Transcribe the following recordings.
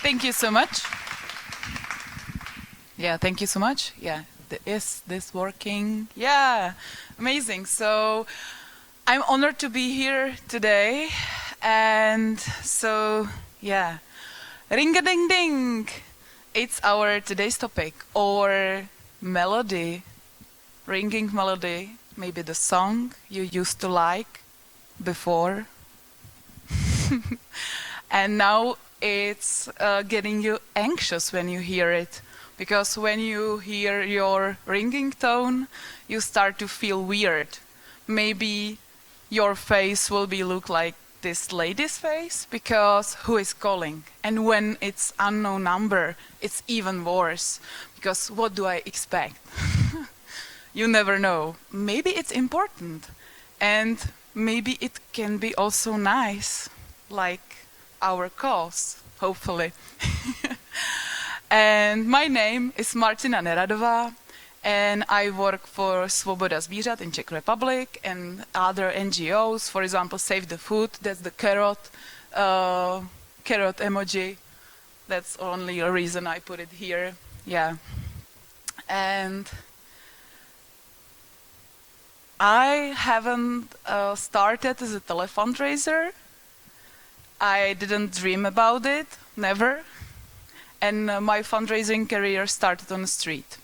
Thank you so much. Yeah, thank you so much. Yeah, is this working? Yeah, amazing. So I'm honored to be here today. And so, yeah, ring-a-ding-ding. It's our today's topic, or melody, ringing melody, maybe the song you used to like before. And now it's getting you anxious when you hear it. Because when you hear your ringing tone, you start to feel weird. Maybe your face will look like this lady's face, because who is calling? And when it's unknown number, it's even worse. Because what do I expect? You never know. Maybe it's important. And maybe it can be also nice, like our cause, hopefully. And my name is Martina Neradová, and I work for Svoboda Zvířat in Czech Republic and other NGOs, for example, Save the Food, that's the carrot emoji. That's only a reason I put it here, yeah. And I haven't started as a telefundraiser. I didn't dream about it, never. And my fundraising career started on the street.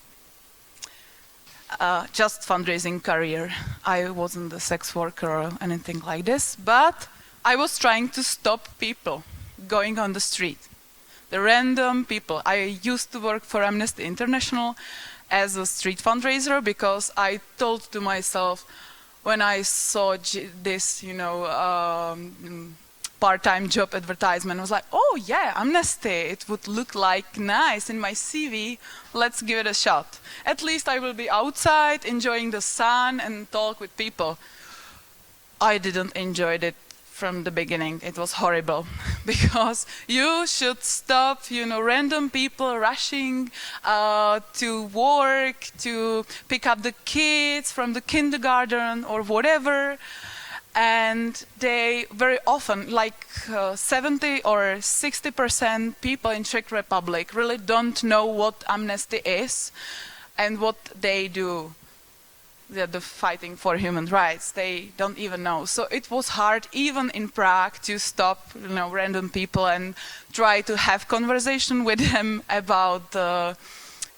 Just fundraising career. I wasn't a sex worker or anything like this, but I was trying to stop people going on the street. The random people. I used to work for Amnesty International as a street fundraiser, because I told to myself, when I saw this, part-time job advertisement, I was like, oh yeah, Amnesty, it would look like nice in my CV, let's give it a shot. At least I will be outside enjoying the sun and talk with people. I didn't enjoy it from the beginning. It was horrible, because you should stop, random people rushing to work, to pick up the kids from the kindergarten or whatever. And they very often, like 70 or 60% people in Czech Republic really don't know what Amnesty is and what they do. They're the fighting for human rights. They don't even know. So it was hard, even in Prague, to stop, random people and try to have conversation with them about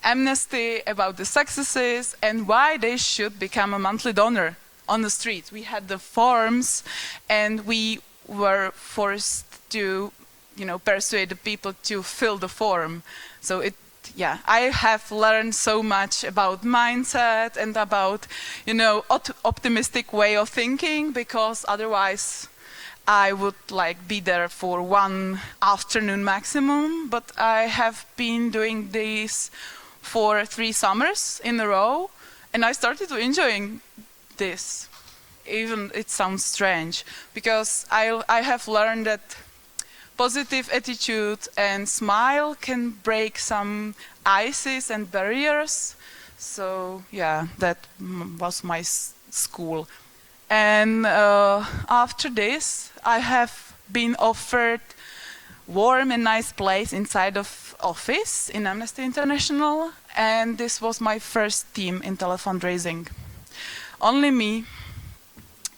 Amnesty, about the successes, and why they should become a monthly donor. On the street, we had the forms, and we were forced to, persuade the people to fill the form. So I have learned so much about mindset and about, optimistic way of thinking, because otherwise I would be there for one afternoon maximum. But I have been doing this for 3 summers in a row, and I started to enjoying this. Even it sounds strange, because I have learned that positive attitude and smile can break some ices and barriers. So yeah, that was my school. And after this, I have been offered warm and nice place inside of office in Amnesty International, and this was my first team in telefundraising. Only me,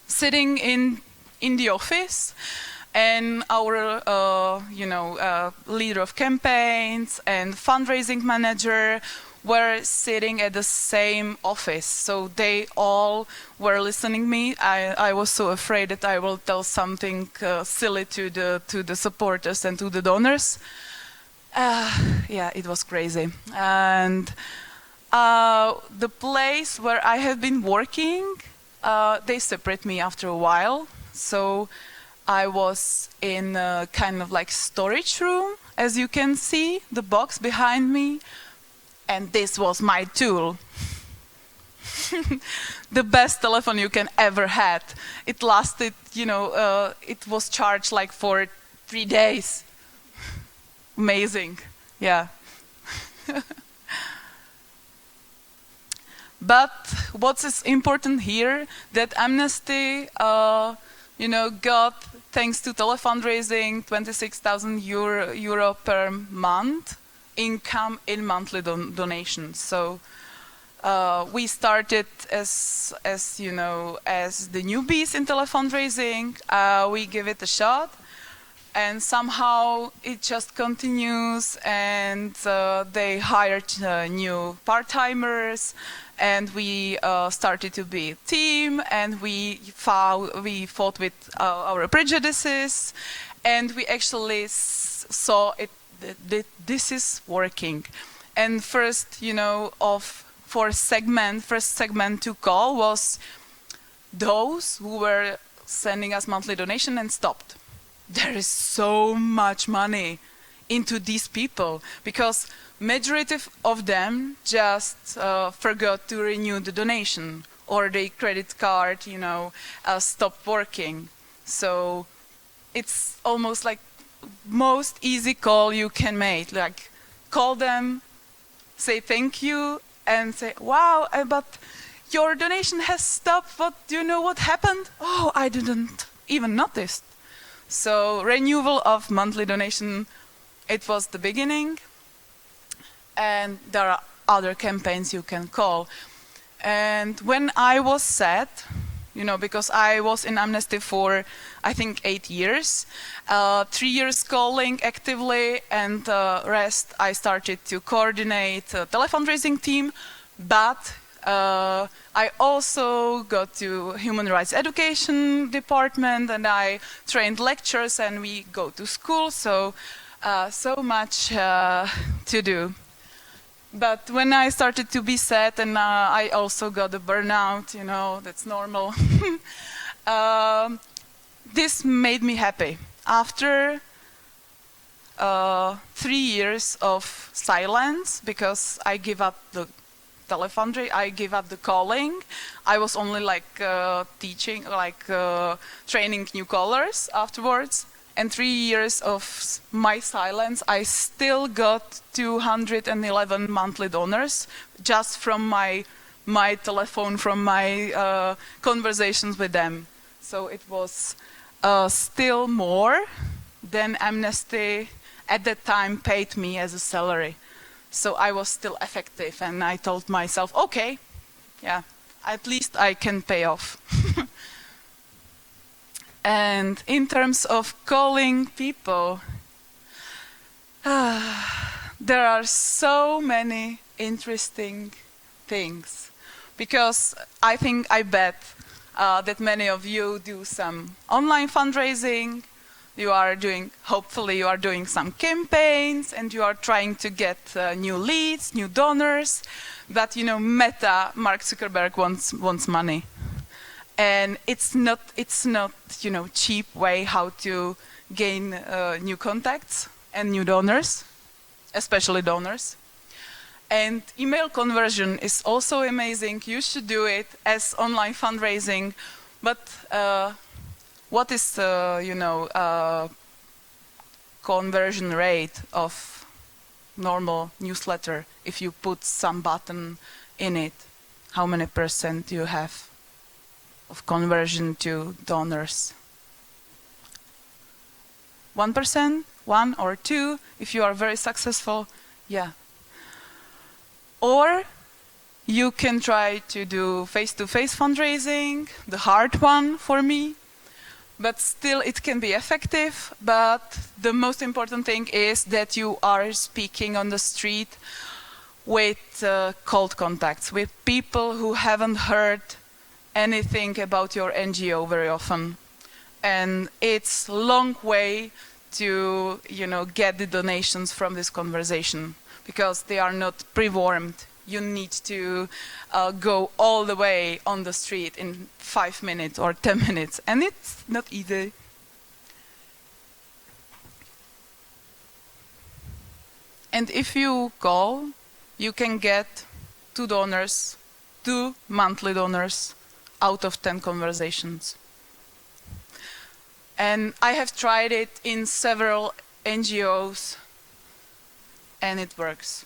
sitting in the office, and our leader of campaigns and fundraising manager were sitting at the same office. So they all were listening me. I was so afraid that I will tell something silly to the supporters and to the donors. Yeah, it was crazy. And the place where I have been working, they separate me after a while. So I was in a kind of storage room, as you can see, the box behind me. And this was my tool. The best telephone you can ever had. It lasted, it was charged for 3 days. Amazing, yeah. But what is important here, that Amnesty got, thanks to telefundraising, 26,000 euro per month income in monthly donations. So we started as the newbies in telefundraising. We give it a shot, and somehow it just continues, and they hired new part-timers, and we started to be a team, and we fought with our prejudices, and we actually saw it that this is working. And first segment to call was those who were sending us monthly donation and stopped. There is so much money into these people, because majority of them just forgot to renew the donation, or their credit card stopped working. So it's almost like most easy call you can make. Like, call them, say thank you, and say, wow, but your donation has stopped. Do you know what happened? Oh, I didn't even notice. So renewal of monthly donation, it was the beginning. And there are other campaigns you can call. And when I was sad, because I was in Amnesty for, I think, 8 years, 3 years calling actively, and the rest I started to coordinate a telefundraising team, but I also got to human rights education department, and I trained lecturers, and we go to school, so much to do. But when I started to be sad, and I also got a burnout, that's normal, this made me happy. After 3 years of silence, because I give up the telefundraising, I give up the calling. I was only teaching, training new callers afterwards. And 3 years of my silence, I still got 211 monthly donors just from my telephone, from my conversations with them. So it was still more than Amnesty at that time paid me as a salary. So I was still effective, and I told myself, okay, yeah, at least I can pay off. And in terms of calling people, there are so many interesting things, because I bet that many of you do some online fundraising. Hopefully you are doing some campaigns, and you are trying to get new leads, new donors. But Meta, Mark Zuckerberg wants money. And it's not cheap way how to gain new contacts and new donors, especially donors. And email conversion is also amazing. You should do it as online fundraising. But what is conversion rate of normal newsletter if you put some button in it? How many % you have of conversion to donors? 1%, 1 or 2, if you are very successful, yeah. Or you can try to do face-to-face fundraising, the hard one for me, but still it can be effective. But the most important thing is that you are speaking on the street with cold contacts, with people who haven't heard anything about your NGO very often. And it's a long way to get the donations from this conversation, because they are not pre-warmed. You need to go all the way on the street in 5 minutes or 10 minutes, and it's not easy. And if you call, you can get 2 donors, 2 monthly donors out of 10 conversations. And I have tried it in several NGOs, and it works.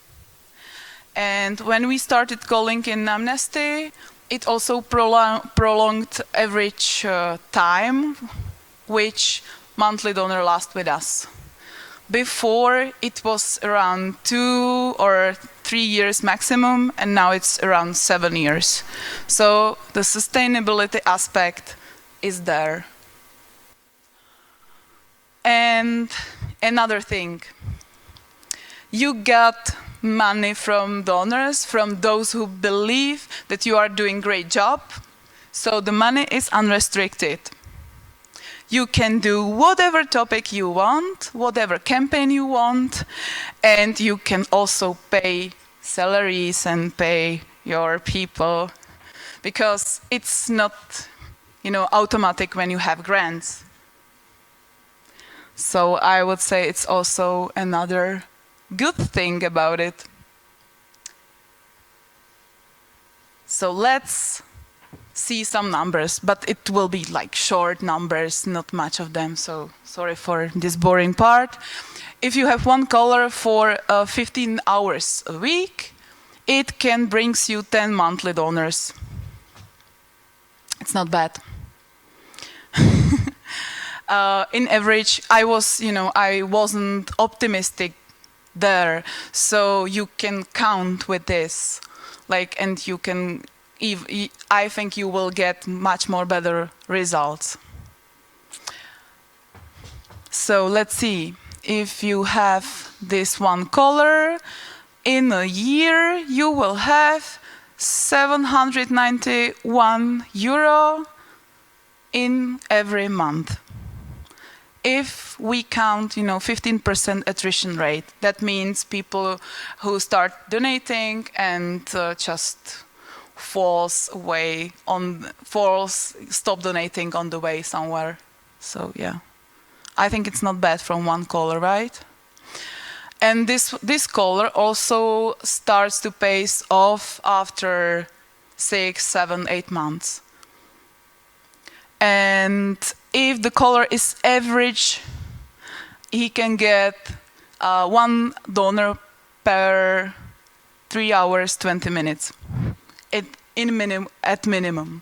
And when we started calling in Amnesty, it also prolonged average time which monthly donor lasts with us. Before it was around 2 or 3 years maximum, and now it's around 7 years. So the sustainability aspect is there. And another thing, you get money from donors, from those who believe that you are doing a great job. So the money is unrestricted. You can do whatever topic you want, whatever campaign you want, and you can also pay salaries and pay your people, because it's not, automatic when you have grants. So I would say it's also another good thing about it. So let's see some numbers, but it will be like short numbers, not much of them, so sorry for this boring part. If you have one caller for 15 hours a week, it can bring you 10 monthly donors. It's not bad. In average, I wasn't optimistic there, so you can count with this, and you can. I think you will get much more better results. So let's see. If you have this one caller, in a year you will have €791 in every month. If we count, 15% attrition rate, that means people who start donating and just stop donating on the way somewhere. So yeah, I think it's not bad from one caller, right? And this caller also starts to pay off after 6, 7, 8 months. And if the caller is average, he can get 1 donor per 3 hours, 20 minutes at minimum.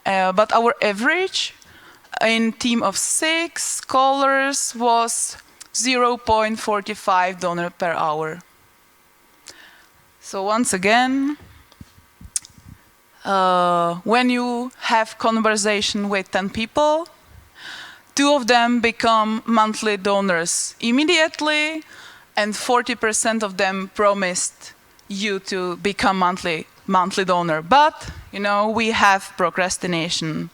But our average in team of 6 callers was 0.45 donor per hour. So once again, when you have conversation with 10 people, 2 of them become monthly donors immediately, and 40% of them promised you to become monthly donor. But, we have procrastination.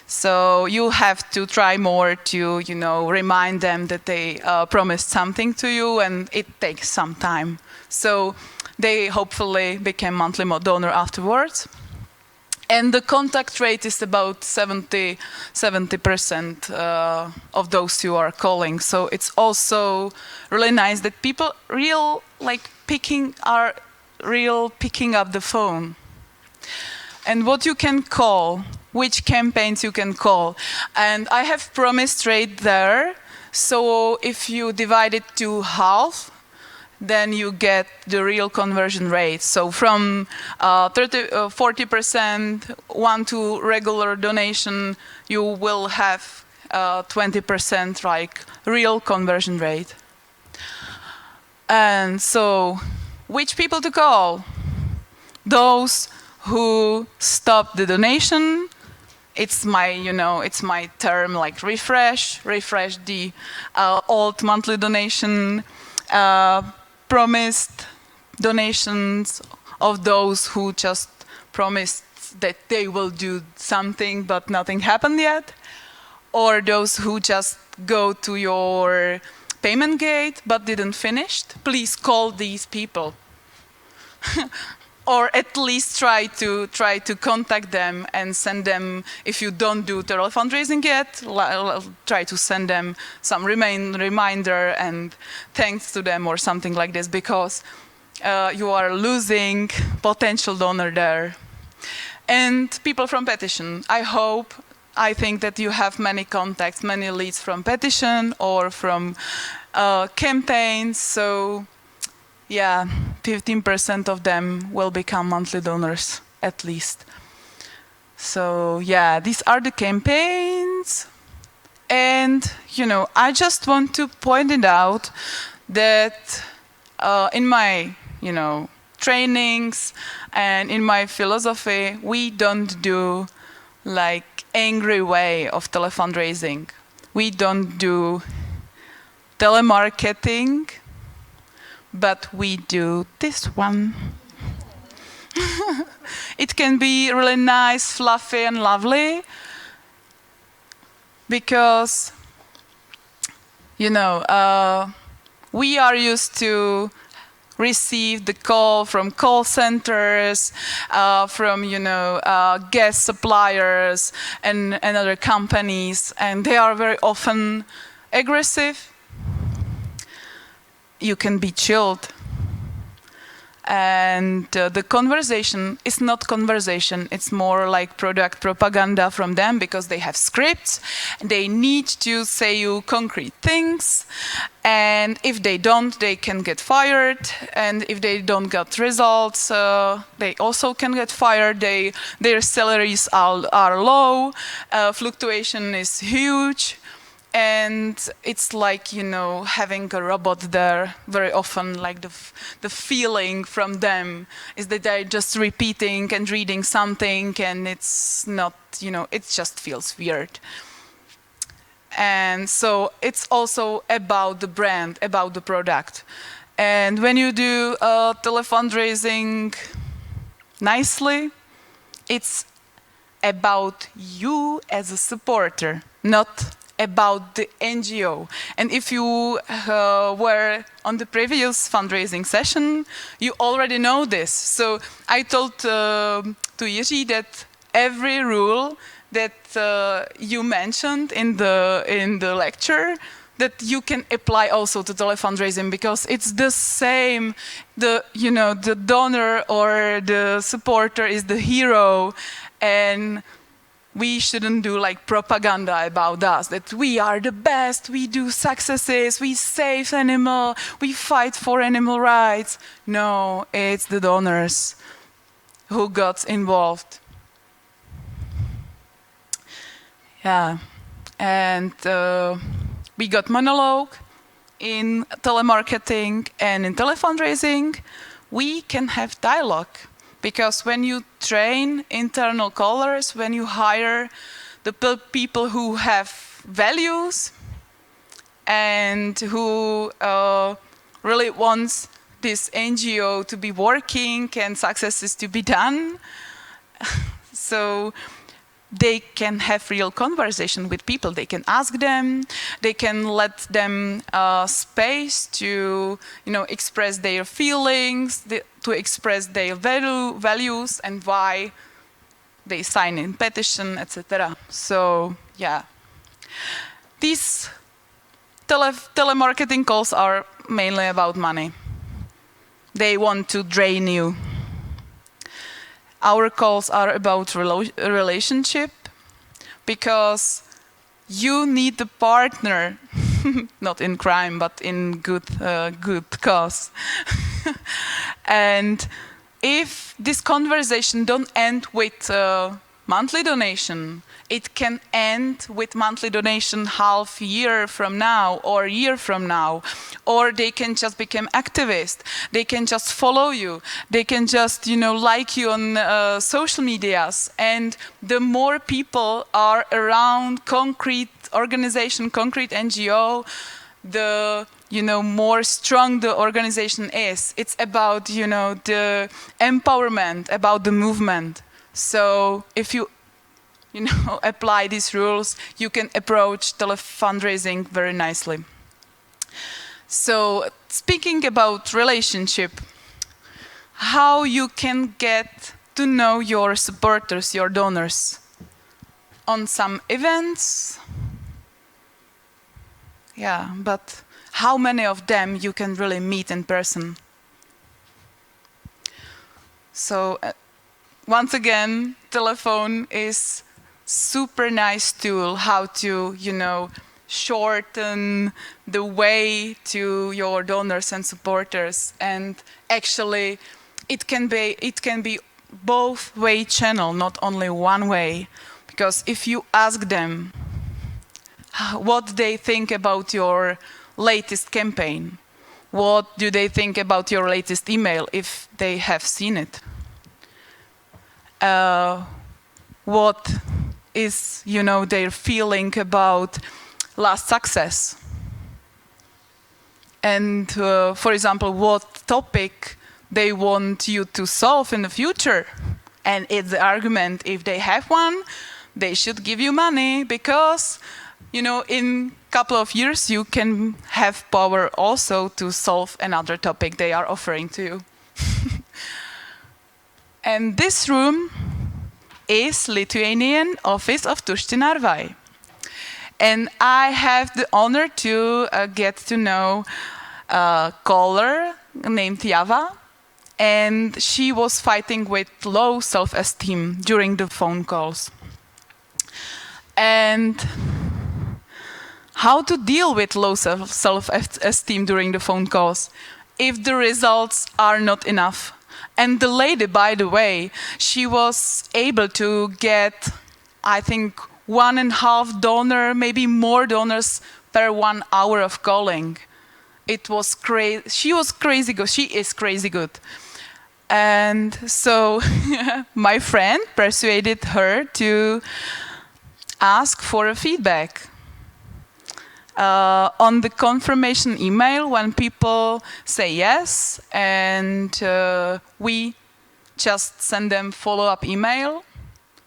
So you have to try more to, remind them that they promised something to you, and it takes some time. So they hopefully became monthly donor afterwards. And the contact rate is about 70% of those who are calling. So it's also really nice that people picking up the phone. And what you can call, which campaigns you can call. And I have promised rate there. So if you divide it to half, then you get the real conversion rate. So from 40% one to regular donation, you will have 20% real conversion rate. And so, which people to call? Those who stop the donation. It's my term, refresh the old monthly donation. Promised donations of those who just promised that they will do something but nothing happened yet, or those who just go to your payment gate but didn't finish. Please call these people. Or at least try to contact them and send them, if you don't do telefundraising yet, try to send them some reminder and thanks to them or something like this, because you are losing potential donor there. And people from petition, I think that you have many contacts, many leads from petition or from campaigns, so yeah, 15% of them will become monthly donors at least. So yeah, these are the campaigns. And, I just want to point it out that in my, trainings and in my philosophy, we don't do like angry way of telefundraising. We don't do telemarketing, but we do this one. It can be really nice, fluffy, and lovely because, we are used to receive the call from call centers, from, gas suppliers and other companies, and they are very often aggressive. You can be chilled. And the conversation is not conversation, it's more like product propaganda from them because they have scripts, they need to say you concrete things, and if they don't, they can get fired, and if they don't get results, they also can get fired. Their salaries are low, fluctuation is huge. And it's like, having a robot there very often, like the feeling from them is that they're just repeating and reading something and it's not, it just feels weird. And so it's also about the brand, about the product. And when you do telefundraising nicely, it's about you as a supporter, not about the NGO. And if you were on the previous fundraising session, you already know this. So I told to Jiří that every rule that you mentioned in the lecture, that you can apply also to telefundraising because it's the same. The donor or the supporter is the hero, and we shouldn't do like propaganda about us, that we are the best, we do successes, we save animal, we fight for animal rights. No, it's the donors who got involved. Yeah, and we got monologue in telemarketing, and in telefundraising, we can have dialogue. Because when you train internal callers, when you hire the people who have values and who really wants this NGO to be working and successes to be done, so they can have real conversation with people. They can ask them, they can let them space to, express their feelings, to express their values and why they sign in petition, etc. So, yeah. These telemarketing calls are mainly about money. They want to drain you. Our calls are about relationship, because you need the partner, not in crime, but in good cause. And if this conversation don't end with monthly donation, it can end with monthly donation half year from now or year from now, or they can just become activists. They can just follow you. They can just, like you on social medias. And the more people are around concrete organization, concrete NGO, the more strong the organization is. It's about, the empowerment, about the movement. So if you apply these rules, you can approach telefundraising very nicely. So speaking about relationship, how you can get to know your supporters, your donors, on some events. Yeah, but how many of them you can really meet in person? So once again, telephone is super nice tool how to, shorten the way to your donors and supporters. And actually, it can be both-way channel, not only one way. Because if you ask them what they think about your latest campaign, what do they think about your latest email if they have seen it? What is, their feeling about last success? And for example, what topic they want you to solve in the future. And it's the argument, if they have one, they should give you money because, in a couple of years you can have power also to solve another topic they are offering to you. And this room is Lithuanian office of Tušti Narvai. And I have the honor to get to know a caller named Java. And she was fighting with low self-esteem during the phone calls. And how to deal with low self-esteem during the phone calls if the results are not enough. And the lady, by the way, she was able to get, I think, 1.5 donor, maybe more donors per 1 hour of calling. It was crazy. She was crazy good. She is crazy good. And so my friend persuaded her to ask for a feedback. On the confirmation email, when people say yes, and we just send them follow-up email,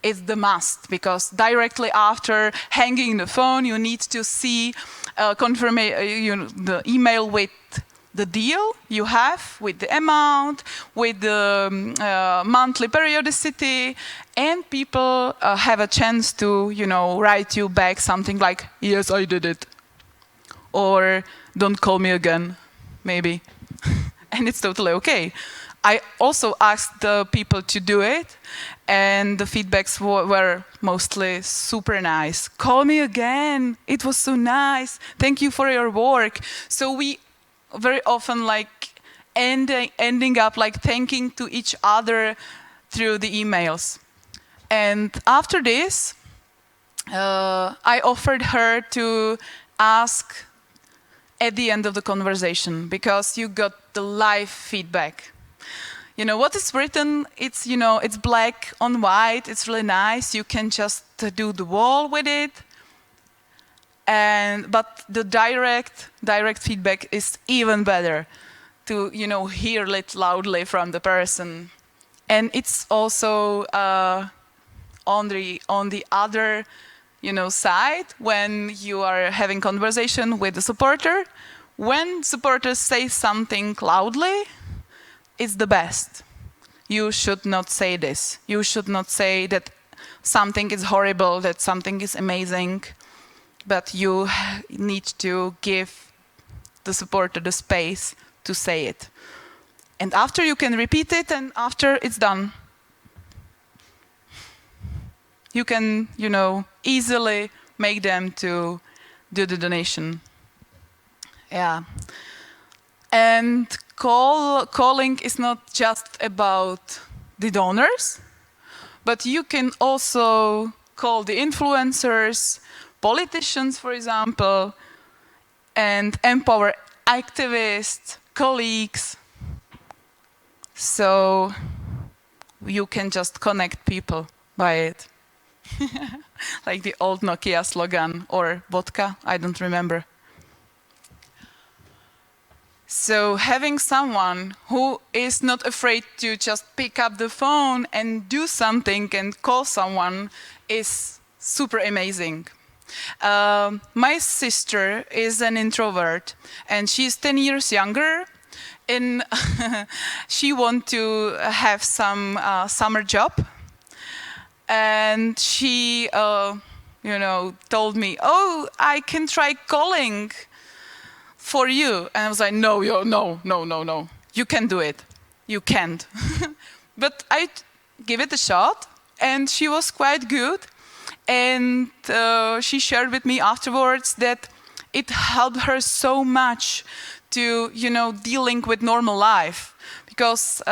it's the must, because directly after hanging the phone, you need to see the email with the deal you have, with the amount, with the monthly periodicity, and people have a chance to, write you back something like, yes, I did it. Or don't call me again, maybe. And it's totally okay. I also asked the people to do it, and the feedbacks were mostly super nice. Call me again, it was so nice, thank you for your work. So we very often ending up thanking to each other through the emails. And after this, I offered her to ask at the end of the conversation, because you got the live feedback. What is written, it's, it's black on white, it's really nice, you can just do the wall with it. But the direct feedback is even better to, hear it loudly from the person. And it's also on the other side, when you are having conversation with the supporter, when supporters say something loudly, it's the best. You should not say this. You should not say that something is horrible, that something is amazing, but you need to give the supporter the space to say it. And after you can repeat it, and after it's done. You can, easily make them to do the donation. Yeah. And calling is not just about the donors, but you can also call the influencers, politicians, for example, and empower activists, colleagues. So you can just connect people by it. Like the old Nokia slogan, or vodka, I don't remember. So having someone who is not afraid to just pick up the phone and do something and call someone is super amazing. My sister is an introvert, and she's 10 years younger, and she wants to have some summer job. And she, told me, "Oh, I can try calling for you." And I was like, no, you can't do it. You can't. But I give it a shot, and she was quite good. And she shared with me afterwards that it helped her so much to, dealing with normal life. Because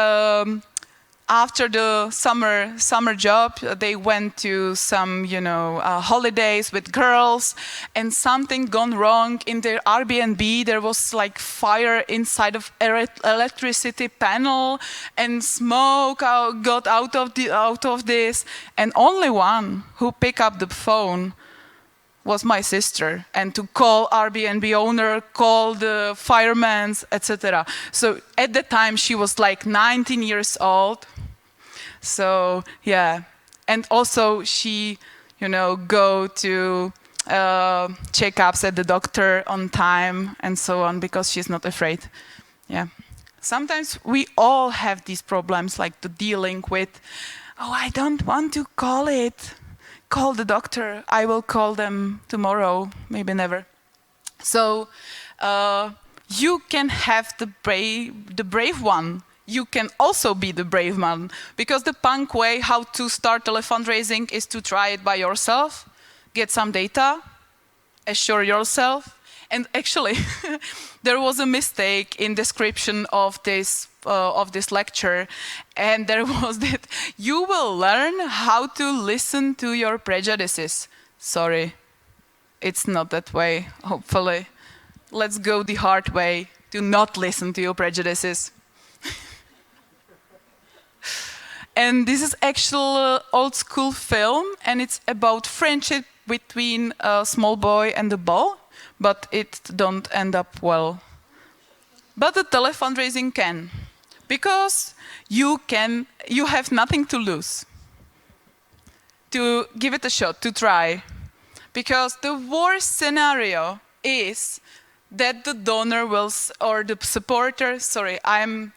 after the summer job, they went to some, holidays with girls, and something gone wrong in their Airbnb. There was like fire inside of electricity panel, and smoke got out of this, and only one who picked up the phone was my sister, and to call Airbnb owner, call the firemen, etc. So at the time she was like 19 years old. So yeah, and also she, go to checkups at the doctor on time and so on, because she's not afraid. Yeah, sometimes we all have these problems, like the dealing with, oh, I don't want to call the doctor. I will call them tomorrow, maybe never. So you can have the brave one. You can also be the brave one, because the punk way how to start telefundraising is to try it by yourself, get some data, assure yourself. And actually, there was a mistake in description of this lecture, and there was that you will learn how to listen to your prejudices. Sorry, it's not that way, hopefully. Let's go the hard way, to not listen to your prejudices. And this is actual old school film, and it's about friendship between a small boy and a ball, but it don't end up well. But the telefundraising can, because you have nothing to lose. To give it a shot, to try. Because the worst scenario is that the donor will, or the supporter, sorry, I'm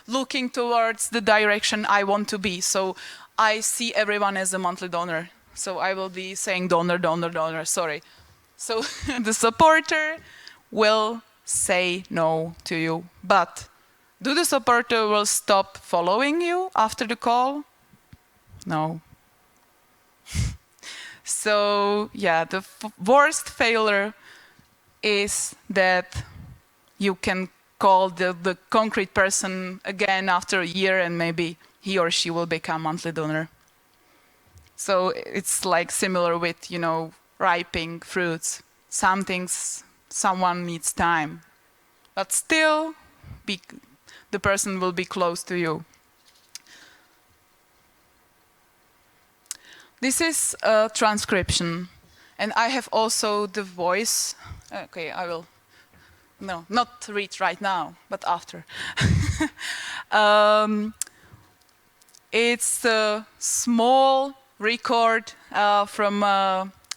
looking towards the direction I want to be. So I see everyone as a monthly donor. So I will be saying donor, donor, donor, sorry. So the supporter will say no to you. But do the supporter will stop following you after the call? No. So yeah, the worst failure is that you can call the concrete person again after a year, and maybe he or she will become monthly donor. So it's like similar with, ripening fruits. Some things, someone needs time, but still the person will be close to you. This is a transcription, and I have also the voice. Okay, I will, no, not read right now, but after. It's a small record from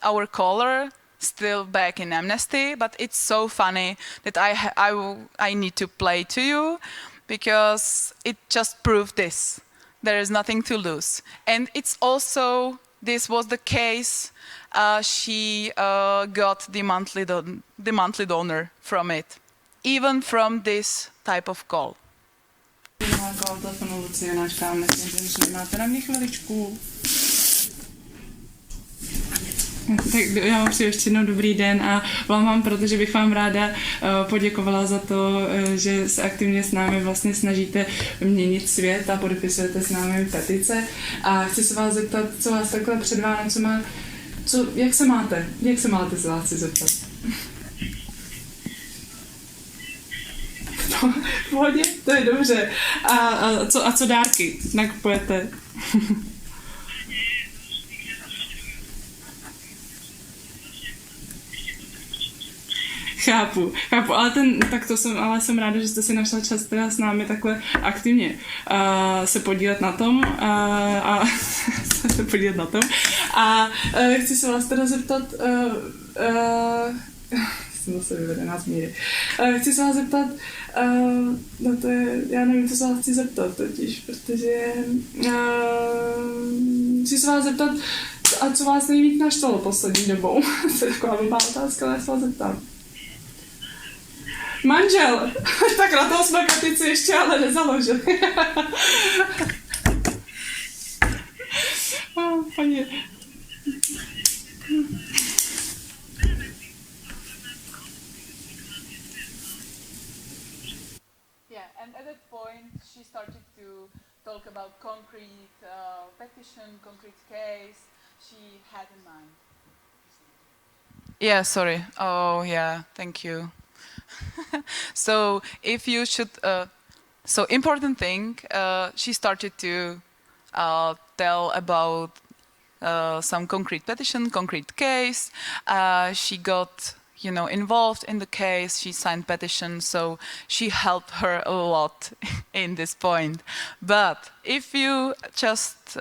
our caller, still back in Amnesty, but it's so funny that I need to play to you, because it just proved this. There is nothing to lose. And it's also, this was the case, she got the monthly donor from it, even from this type of call. Máte na mě chviličku? Tak já vám přeji ještě jednou dobrý den a volám vám, protože bych vám ráda poděkovala za to, že se aktivně s námi vlastně snažíte měnit svět a podepisujete s námi petice. A chci se vás zeptat, co vás takhle před Vánocema, jak se máte? Jak se máte, se vás chci zeptat? No, v pohodě, to je dobře. A co dárky nakupujete? Chápu, ale jsem ráda, že jste si našla čas teda s námi takhle aktivně se podílet na tom chci se vás teda zeptat jsem zase vyvedená z míry. Chci se vás zeptat, já nevím, co se vás chci zeptat totiž, protože chci se vás zeptat, a co vás nejvíc naštvalo poslední dobou? To je taková blbá otázka, ale já se vás zeptám. Manžel! Tak na toho jsme petici ještě ale nezaložili. Paní. Yeah, and at that point she started to concrete petition, concrete case she had in mind. Yeah, sorry. Oh, yeah, thank you. So if you should, so important thing, she started to tell about some concrete petition, concrete case. She got, involved in the case. She signed petition, so she helped her a lot in this point. But if you just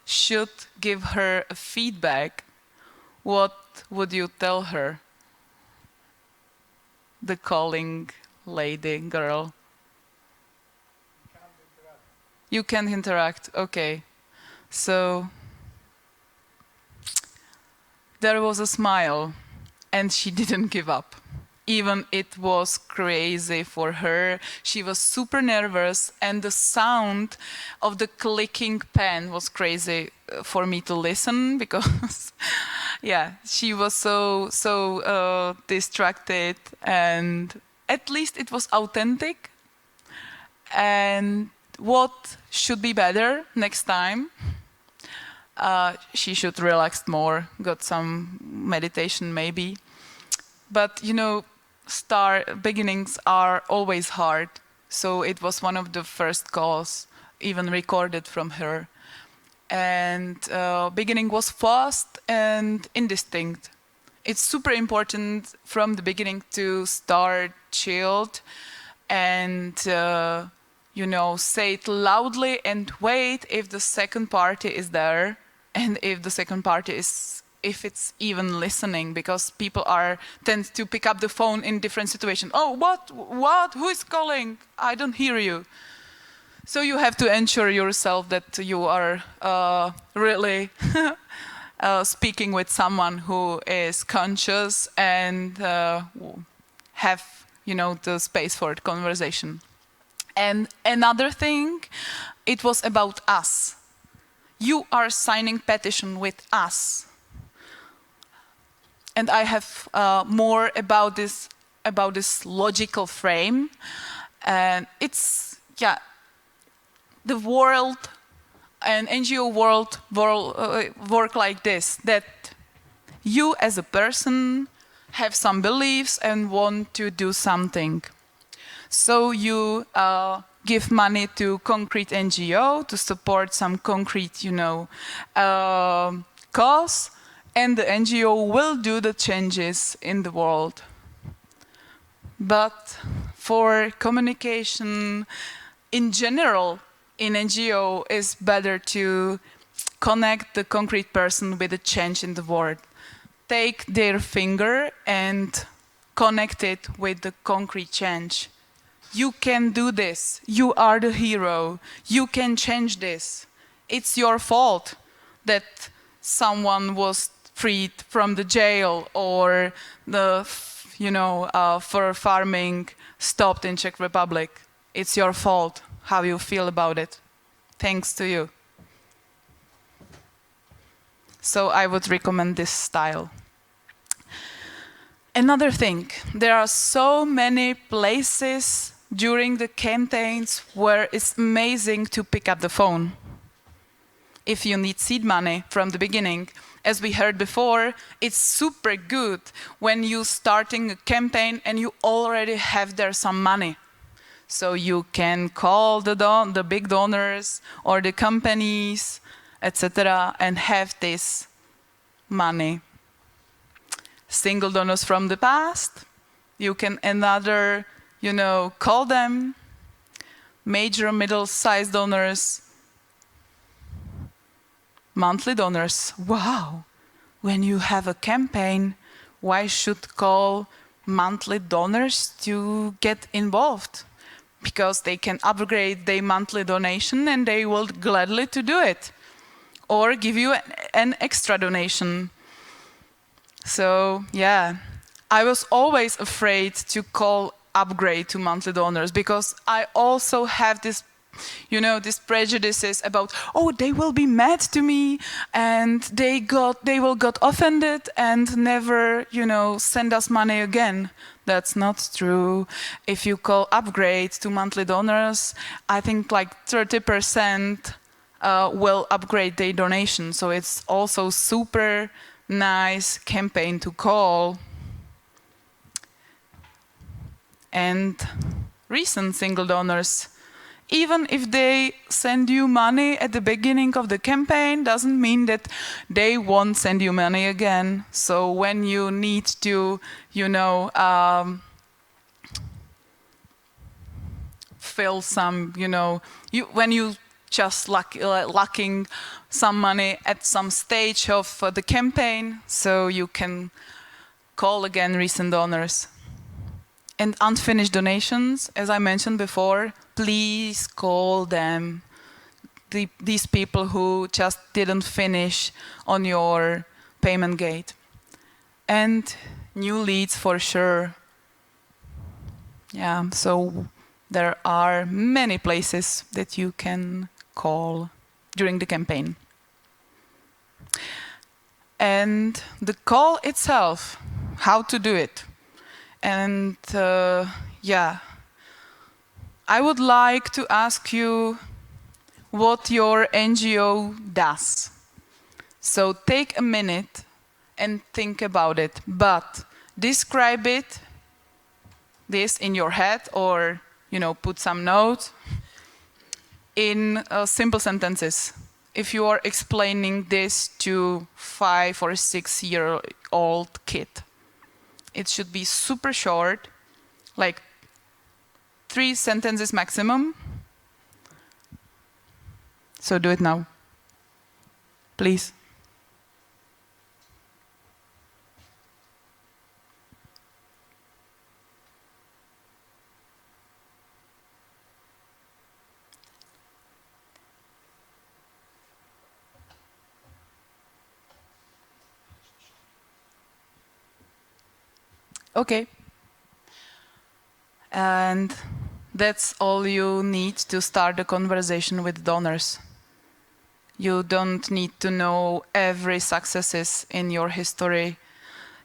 should give her a feedback, what would you tell her? The calling lady, girl. You can't interact. Okay. So there was a smile, and she didn't give up. Even it was crazy for her. She was super nervous, and the sound of the clicking pen was crazy for me to listen because, yeah, she was so distracted, and at least it was authentic. And what should be better next time? She should relax more, got some meditation maybe. But beginnings are always hard. So it was one of the first calls, even recorded from her. And beginning was fast and indistinct. It's super important from the beginning to start chilled and say it loudly and wait if the second party is there and if the second party if it's even listening, because people tend to pick up the phone in different situations. Oh, what? Who is calling? I don't hear you. So you have to ensure yourself that you are really speaking with someone who is conscious and have the space for the conversation. And another thing, it was about us. You are signing petition with us. And I have more about this logical frame. And it's, the world and NGO world work like this, that you as a person have some beliefs and want to do something. So you give money to concrete NGO to support some concrete, cause, and the NGO will do the changes in the world. But for communication in general, in NGO, is better to connect the concrete person with the change in the world. Take their finger and connect it with the concrete change. You can do this. You are the hero. You can change this. It's your fault that someone was freed from the jail or the, fur farming stopped in Czech Republic. It's your fault how you feel about it. Thanks to you. So I would recommend this style. Another thing, there are so many places during the campaigns where it's amazing to pick up the phone. If you need seed money from the beginning, as we heard before, it's super good when you're starting a campaign and you already have there some money. So you can call the big donors or the companies, etc., and have this money. Single donors from the past, you can call them. Major, middle-sized donors, monthly donors. Wow, when you have a campaign, why should call monthly donors to get involved? Because they can upgrade their monthly donation and they will gladly to do it. Or give you an extra donation. So, yeah, I was always afraid to call upgrade to monthly donors because I also have this, these prejudices about, oh, they will be mad to me and they will get offended and never, send us money again. That's not true. If you call upgrade to monthly donors, I think like 30% will upgrade their donation. So it's also super nice campaign to call. And recent single donors, even if they send you money at the beginning of the campaign, doesn't mean that they won't send you money again. So when you need to, fill some, when you just lacking some money at some stage of the campaign, so you can call again recent donors. And unfinished donations, as I mentioned before, please call them. These people who just didn't finish on your payment gate. And new leads for sure. Yeah, so there are many places that you can call during the campaign. And the call itself, how to do it. And I would like to ask you what your NGO does. So take a minute and think about it, but describe this in your head, or put some notes in simple sentences. If you are explaining this to 5 or 6 year old kid, it should be super short, like 3 sentences maximum. So do it now, please. Okay. And that's all you need to start a conversation with donors. You don't need to know every successes in your history.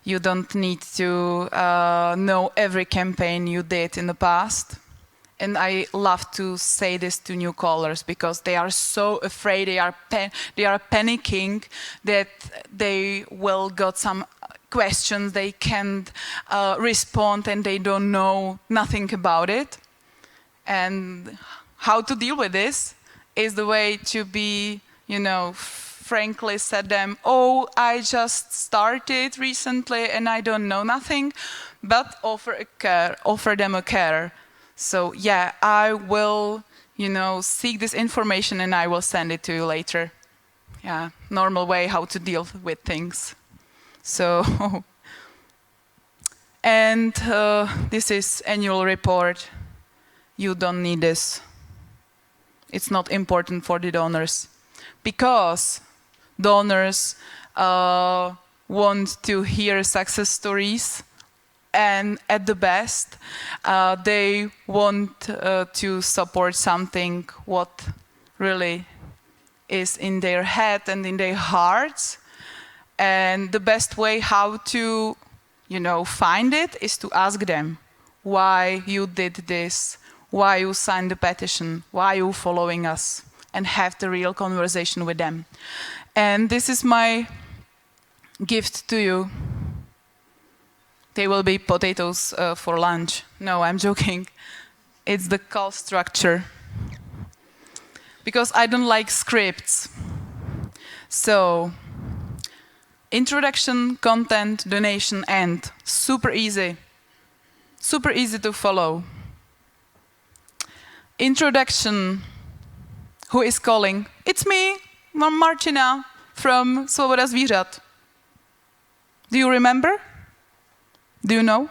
You don't need to know every campaign you did in the past. And I love to say this to new callers because they are so afraid, they are panicking that they will get some questions they can't respond and they don't know nothing about it. And how to deal with this is the way to be, frankly said them, oh, I just started recently and I don't know nothing, but offer them a care. So yeah, I will, seek this information and I will send it to you later. Yeah, normal way how to deal with things. So, and this is annual report. You don't need this. It's not important for the donors because donors want to hear success stories, and at the best, they want to support something what really is in their head and in their hearts. And the best way how to, find it is to ask them why you did this, why you signed the petition, why you following us, and have the real conversation with them. And this is my gift to you. They will be potatoes for lunch. No, I'm joking. It's the call structure. Because I don't like scripts. So, introduction, content, donation, end. Super easy. Super easy to follow. Introduction. Who is calling? It's me, Martina, from Svoboda Zvířat. Do you remember? Do you know?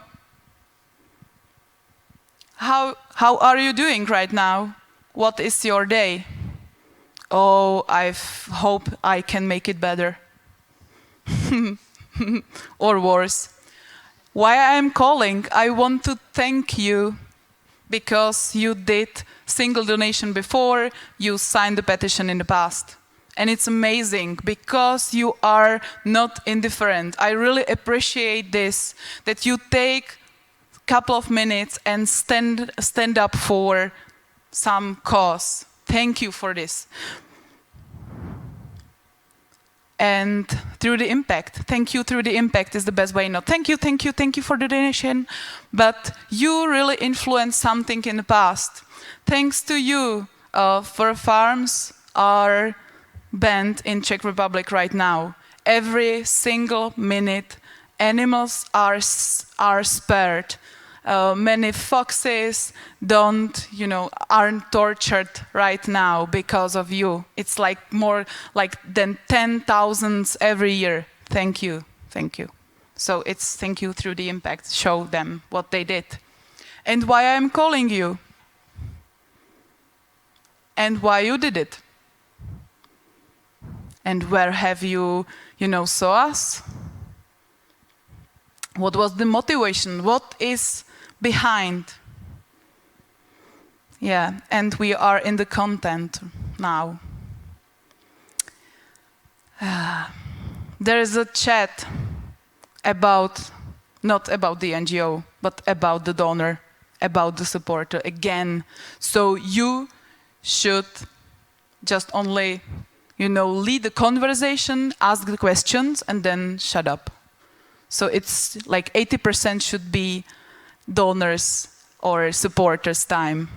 How are you doing right now? What is your day? Oh, I hope I can make it better. Or worse. Why I'm calling? I want to thank you because you did single donation before, you signed the petition in the past. And it's amazing because you are not indifferent. I really appreciate this, that you take a couple of minutes and stand up for some cause. Thank you for this. And through the impact, thank you through the impact is the best way. Not thank you for the donation, but you really influenced something in the past. Thanks to you, fur farms are banned in Czech Republic right now. Every single minute, animals are spared. Many foxes aren't tortured right now because of you. It's like more like than 10,000 every year. Thank you, thank you. So it's thank you through the impact. Show them what they did. And why I'm calling you. And why you did it. And where have you, saw us? What was the motivation? What is behind? Yeah, and we are in the content now. There is a chat not about the NGO, but about the donor, about the supporter again. So you should just only, lead the conversation, ask the questions, and then shut up. So it's like 80% should be donors or supporters' time.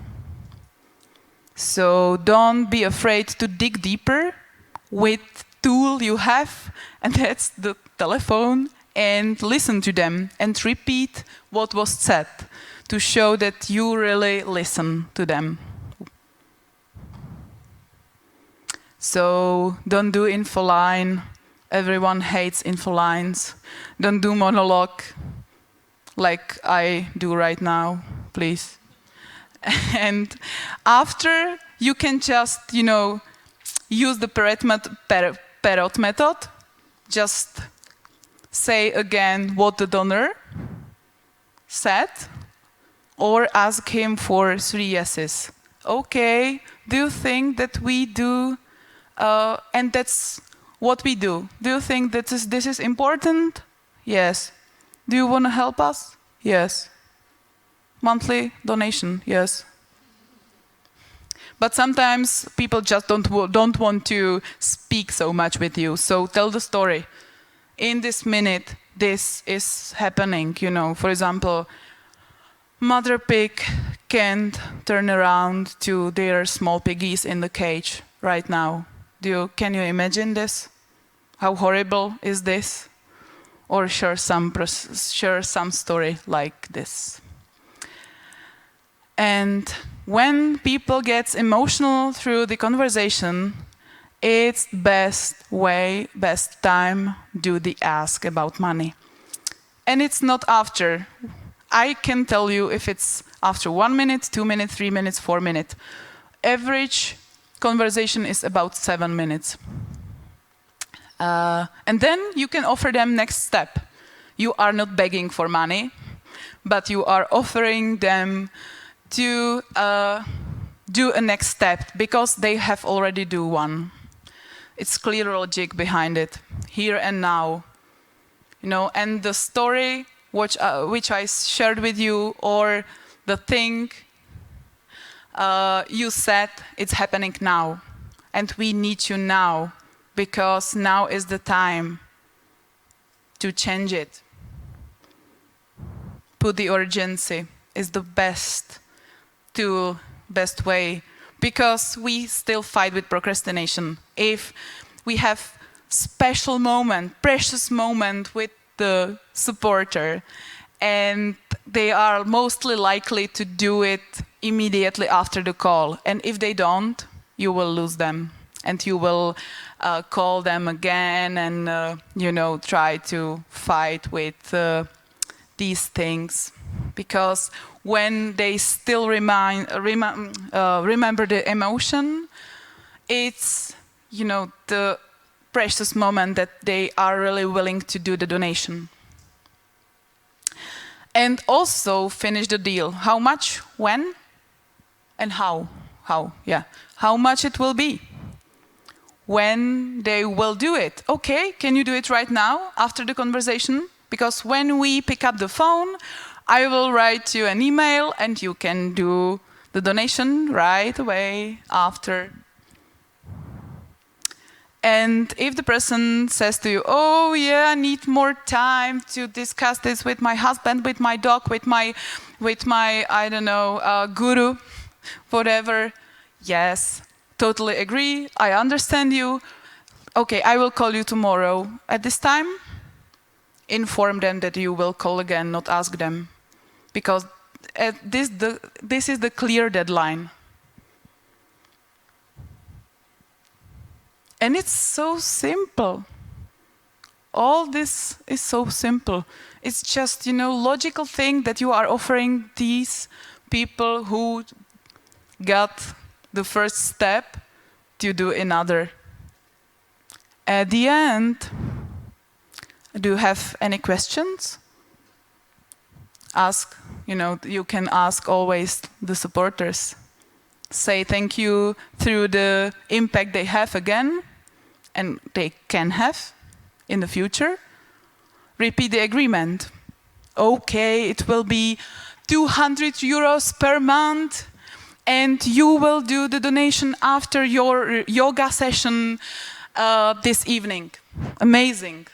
So don't be afraid to dig deeper with tool you have, and that's the telephone, and listen to them and repeat what was said to show that you really listen to them. So don't do info line. Everyone hates info lines. Don't do monologue like I do right now, please. And after, you can just, use the parrot method. Just say again what the donor said, or ask him for 3 yeses. Okay, do you think that we do, and that's what we do. Do you think that this is important? Yes. Do you want to help us? Yes. Monthly donation? Yes. But sometimes people just don't want to speak so much with you. So tell the story. In this minute, this is happening. For example, mother pig can't turn around to their small piggies in the cage right now. Can you imagine this? How horrible is this? Or share some story like this. And when people get emotional through the conversation, it's best time do the ask about money. And it's not after. I can tell you if it's after 1 minute, 2 minutes, 3 minutes, 4 minutes. Average conversation is about 7 minutes. And then you can offer them next step. You are not begging for money, but you are offering them to do a next step because they have already do one. It's clear logic behind it, here and now. And the story which I shared with you, or the thing you said, it's happening now. And we need you now, because now is the time to change it. Put the urgency is the best tool, best way, because we still fight with procrastination. If we have special moment, precious moment with the supporter, and they are mostly likely to do it immediately after the call. And if they don't, you will lose them. And you will call them again and, try to fight with these things. Because when they still remember the emotion, it's, the precious moment that they are really willing to do the donation. And also finish the deal. How much, when, and how. How much it will be. When they will do it. Okay, can you do it right now, after the conversation? Because when we pick up the phone, I will write you an email and you can do the donation right away after. And if the person says to you, oh yeah, I need more time to discuss this with my husband, with my dog, with my I don't know, guru, whatever, yes, totally agree, I understand you. Okay, I will call you tomorrow at this time. Inform them that you will call again, not ask them. Because this is the clear deadline. And it's so simple. All this is so simple. It's just, you know, logical thing that you are offering these people who got the first step to do another. At the end, do you have any questions? Ask, you know, you can ask always the supporters. Say thank you through the impact they have again, and they can have in the future. Repeat the agreement. Okay, it will be 200 euros per month, and you will do the donation after your yoga session this evening. Amazing.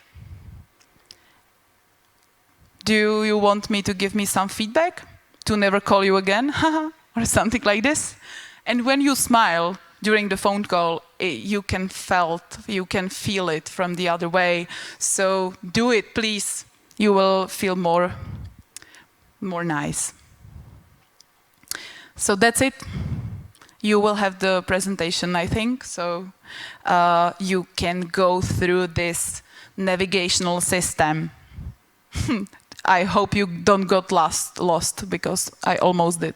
Do you want me to give me some feedback? To never call you again? Or something like this? And when you smile during the phone call, you can feel it from the other way. So do it, please. You will feel more nice. So that's it. You will have the presentation, I think. So you can go through this navigational system. I hope you don't get lost, because I almost did.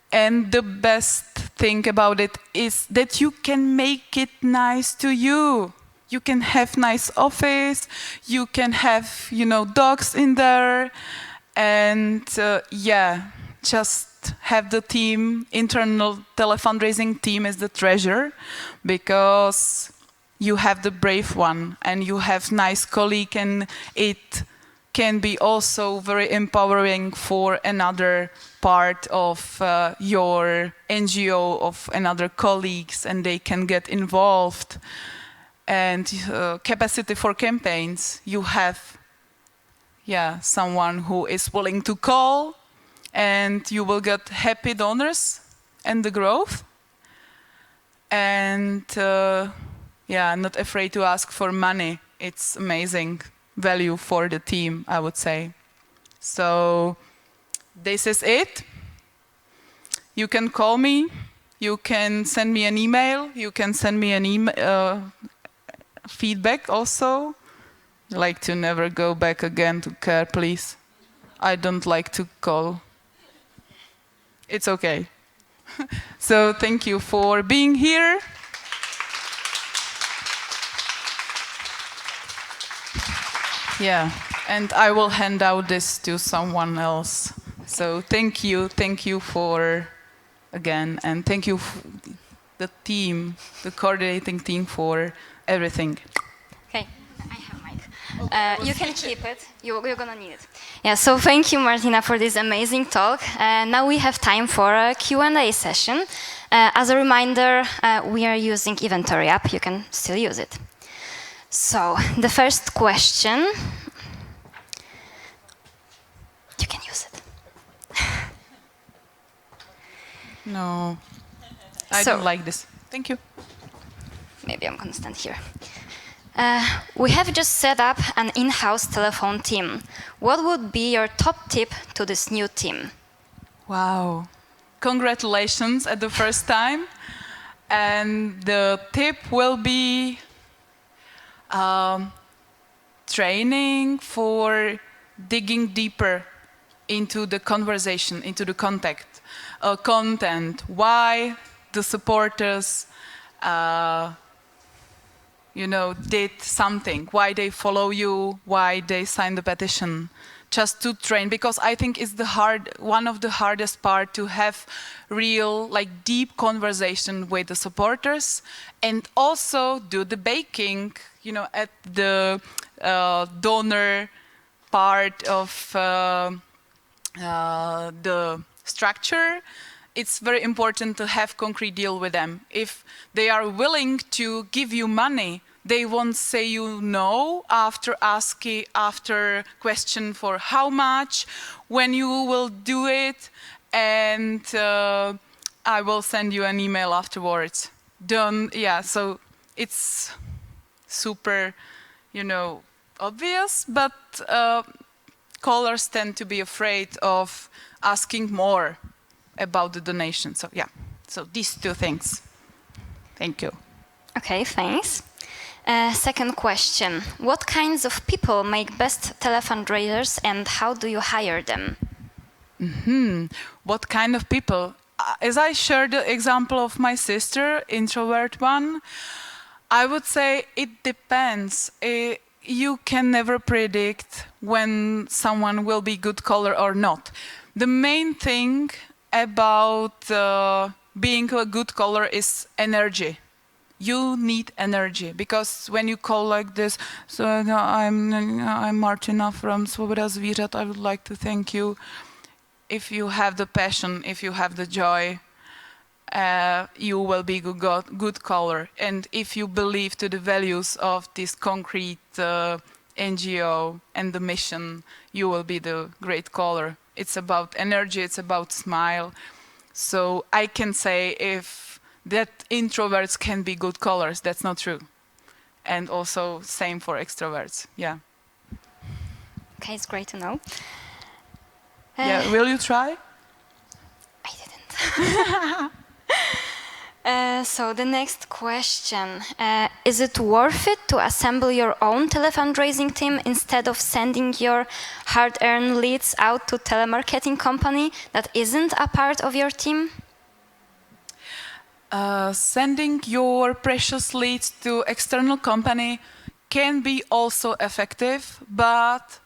And the best thing about it is that you can make it nice to you. You can have nice office, you can have, you know, dogs in there, and yeah, just have the team, internal telefundraising team is the treasure, because you have the brave one and you have nice colleague, and it can be also very empowering for another part of your NGO, of another colleagues, and they can get involved. And capacity for campaigns, you have someone who is willing to call, and you will get happy donors and the growth. And not afraid to ask for money. It's amazing value for the team, I would say. So this is it. You can call me, you can send me an email, you can send me an feedback also. I like to never go back again to care, please. I don't like to call. It's okay. So thank you for being here. Yeah, and I will hand out this to someone else. So thank you for, again, and thank you the team, the coordinating team, for everything. Okay, I have mic. You can keep it. You're gonna need it. Yeah. So thank you, Martina, for this amazing talk. Now we have time for a Q&A session. As a reminder, we are using Inventory app. You can still use it. So the first question. You can use it. No, I don't like this. Thank you. Maybe I'm gonna stand here. We have just set up an in-house telephone team. What would be your top tip to this new team? Wow. Congratulations at the first time. And the tip will be training for digging deeper into the conversation, into the content. Why the supporters did something, why they follow you, why they signed the petition. Just to train, because I think it's one of the hardest part to have real, deep conversation with the supporters, and also do the baking, at the donor part of the structure. it's very important to have concrete deal with them. If they are willing to give you money, they won't say you no after asking, after question for how much, when you will do it, and I will send you an email afterwards. So it's super, obvious, but callers tend to be afraid of asking more about the donation. So yeah, so these two things. Thank you. Okay, thanks. Second question. What kinds of people make best telefundraisers and how do you hire them? What kind of people? As I shared the example of my sister, introvert one, I would say it depends. You can never predict when someone will be good caller or not. The main thing about being a good caller is energy. You need energy, because when you call like this, so I'm Martina from Svoboda Zvířat, I would like to thank you. If you have the passion, if you have the joy, you will be good caller. And if you believe to the values of this concrete NGO and the mission, you will be the great caller. It's about energy, it's about smile. So I can say if that introverts can be good callers, that's not true. And also same for extroverts, yeah. Okay, it's great to know. Yeah, will you try? I didn't. So the next question, is it worth it to assemble your own telefundraising team instead of sending your hard-earned leads out to telemarketing company that isn't a part of your team? Sending your precious leads to external company can be also effective, but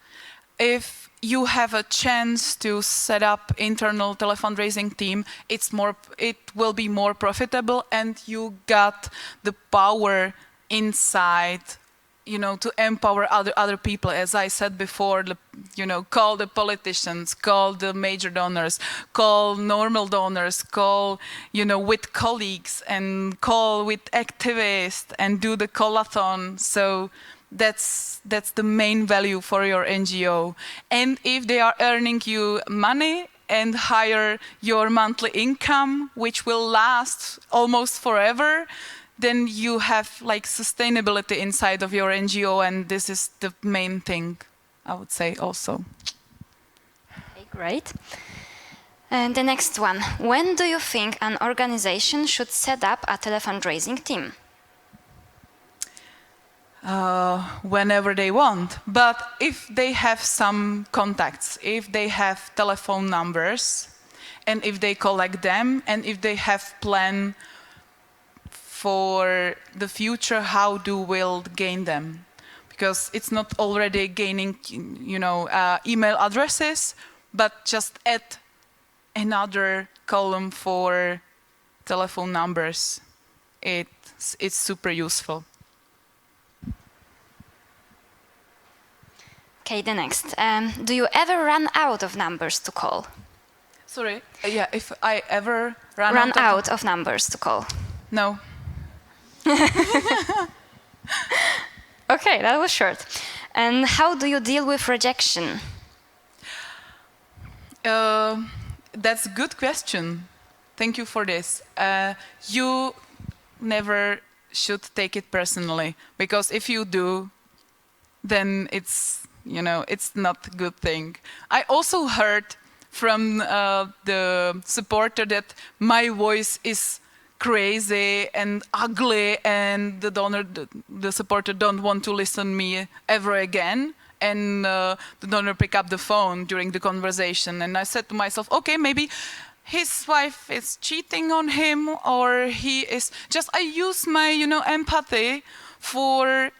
if you have a chance to set up internal telefundraising team, it will be more profitable, and you got the power inside, to empower other people. As I said before, call the politicians, call the major donors, call normal donors, call, with colleagues, and call with activists, and do the call-a-thon. So that's the main value for your NGO. And if they are earning you money and higher your monthly income, which will last almost forever, then you have like sustainability inside of your NGO, and this is the main thing, I would say also. Okay, great. And the next one. When do you think an organization should set up a telefundraising team? Whenever they want. But if they have some contacts, if they have telephone numbers, and if they collect them, and if they have plan for the future, how we'll gain them. Because it's not already gaining, email addresses, but just add another column for telephone numbers. It's super useful. Okay, the next. Do you ever run out of numbers to call? Sorry? Yeah, if I ever run out of numbers to call? No. Okay, that was short. And how do you deal with rejection? That's a good question. Thank you for this. You never should take it personally, because if you do, then it's not a good thing. I also heard from the supporter that my voice is crazy and ugly, and the supporter don't want to listen me ever again, and the donor pick up the phone during the conversation. And I said to myself, okay, maybe his wife is cheating on him, or he is just, I use my empathy for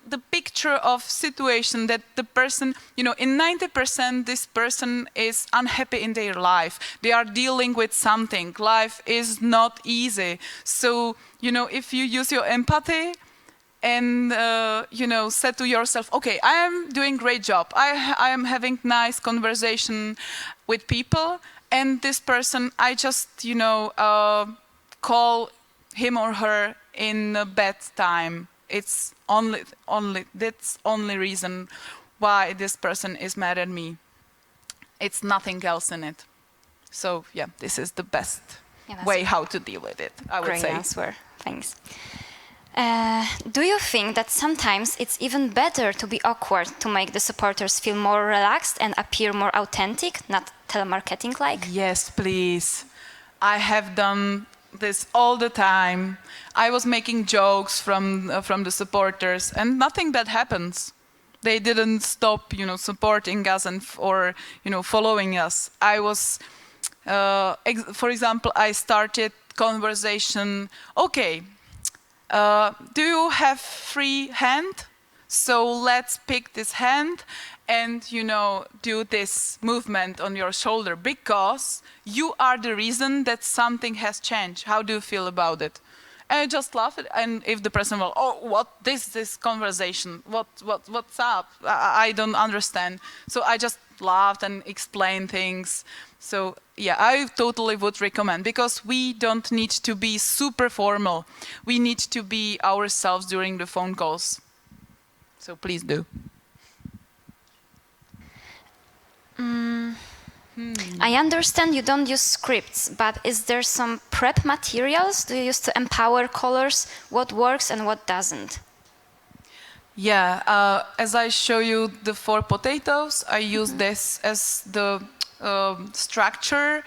the picture of situation that the person, in 90% this person is unhappy in their life. They are dealing with something. Life is not easy. So, if you use your empathy and, say to yourself, okay, I am doing great job. I am having nice conversation with people, and this person, I just, call him or her in a bad time. It's that's only reason why this person is mad at me. It's nothing else in it. So yeah, this is the best way how to deal with it, I would Great say. answer. Thanks. Do you think that sometimes it's even better to be awkward to make the supporters feel more relaxed and appear more authentic, not telemarketing-like? Yes, please. I have done this all the time. I was making jokes from the supporters, and nothing bad happens. They didn't stop, supporting us or following us. I was, for example, I started conversation. Okay, do you have free hand? So let's pick this hand and, do this movement on your shoulder because you are the reason that something has changed. How do you feel about it? And I just laugh at, and if the person will, oh, what this conversation? What's up? I don't understand. So I just laughed and explained things. So yeah, I totally would recommend because we don't need to be super formal. We need to be ourselves during the phone calls. So please do. I understand you don't use scripts, but is there some prep materials do you use to empower callers what works and what doesn't? Yeah, as I show you the 4 potatoes, I use this as the structure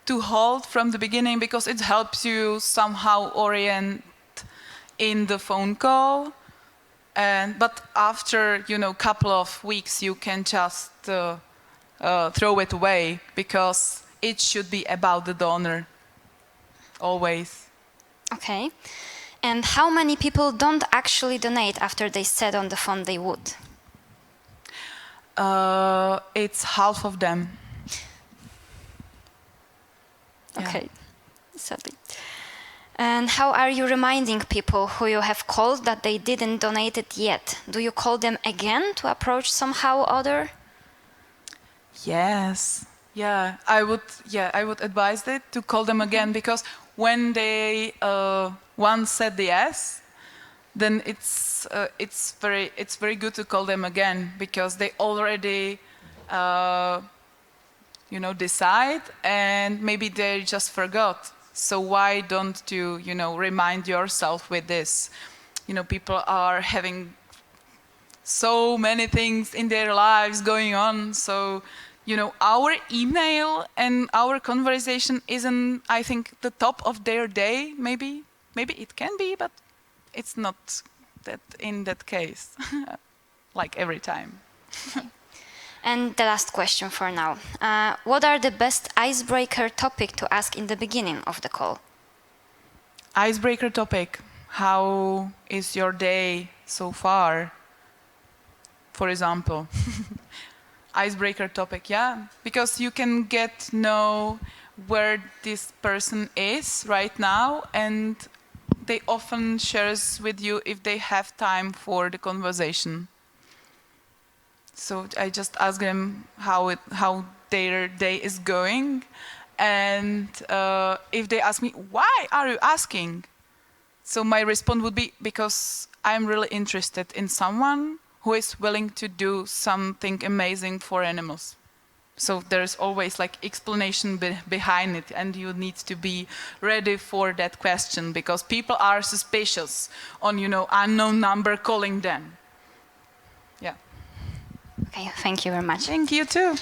to hold from the beginning because it helps you somehow orient in the phone call. But after, couple of weeks, you can just throw it away because it should be about the donor, always. Okay. And how many people don't actually donate after they said on the phone they would? It's half of them. Okay, sadly. And how are you reminding people who you have called that they didn't donate it yet? Do you call them again to approach somehow other? Yes. Yeah, I would advise it to call them again because when they once said yes, then it's very good to call them again because they already decide and maybe they just forgot. So why don't you remind yourself with this? People are having so many things in their lives going on. So, our email and our conversation isn't, I think, the top of their day, maybe. Maybe it can be, but it's not that in that case, like every time. And the last question for now. What are the best icebreaker topic to ask in the beginning of the call? Icebreaker topic. How is your day so far? For example. Icebreaker topic, yeah. Because you can know where this person is right now and they often shares with you if they have time for the conversation. So I just ask them how their day is going, and if they ask me, why are you asking? So my response would be, because I'm really interested in someone who is willing to do something amazing for animals. So there's always explanation behind it, and you need to be ready for that question because people are suspicious on unknown number calling them. Yeah. Okay, thank you very much. Thank you too.